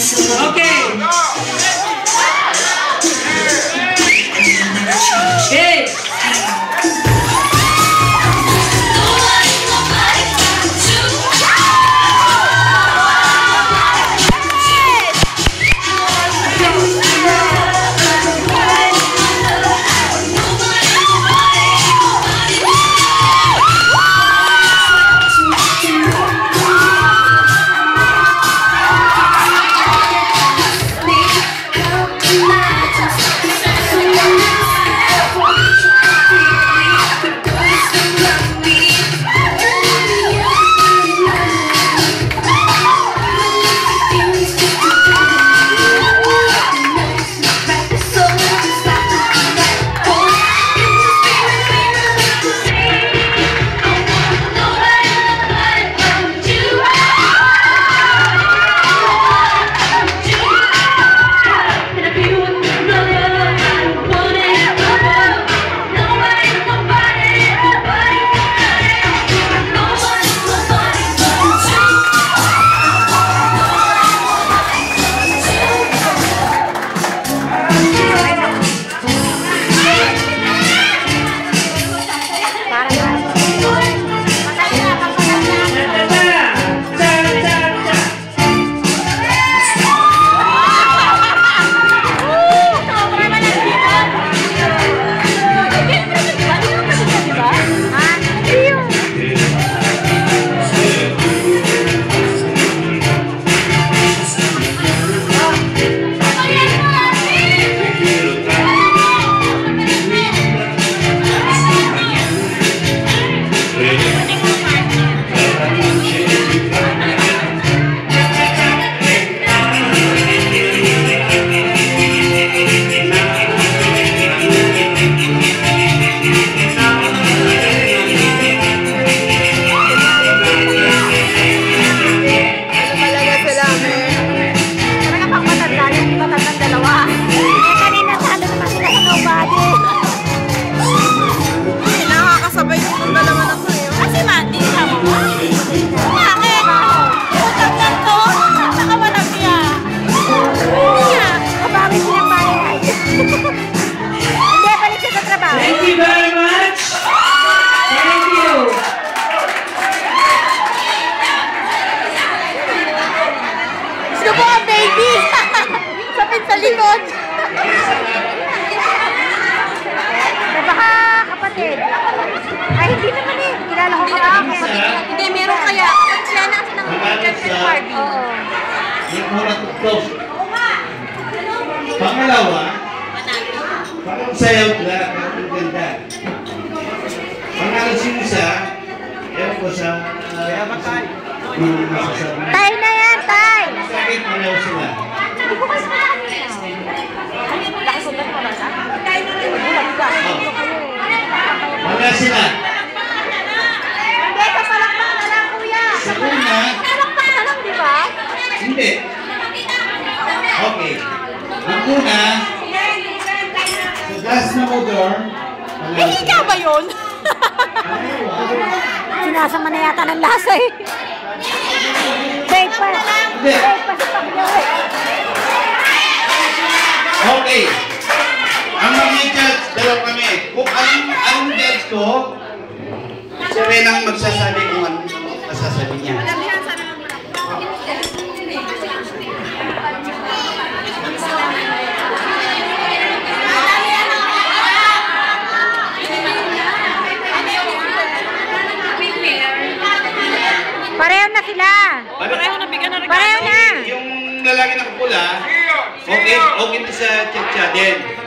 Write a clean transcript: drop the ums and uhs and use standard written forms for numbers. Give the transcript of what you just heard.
Okay. Okay. Sa likod. Baka kapatid. Ay, hindi naman eh. Kilala ko kapatid. Hindi, meron kaya. Siya na kasi ng Barbie. Oo. Pangalawa, parang sayaw ka, ang ganda. Pangalan sino siya, ewan ko sa... Tay na yan, tay! Sakit, pangalawa sila. Hindi ko kasi Wala sila. Hindi, kasalakpan na lang, kuya. Sa una. Kasalakpan na lang, di ba? Hindi. Okay. Ang una, sa gas na modern. Eh, ikaw ba yun? Sinasama na yata ng lasa eh. Babe pa. Babe pa sa pagdawin. Okay. Ang mag-judge, dalaw kami. Kung anong judge ko, si Renang magsasabi kung anong masasabi niya. Pareho na sila. Pareho na bigyan na regalo. Pareho na. Yung lalaki na kapula, okay na sa chat din.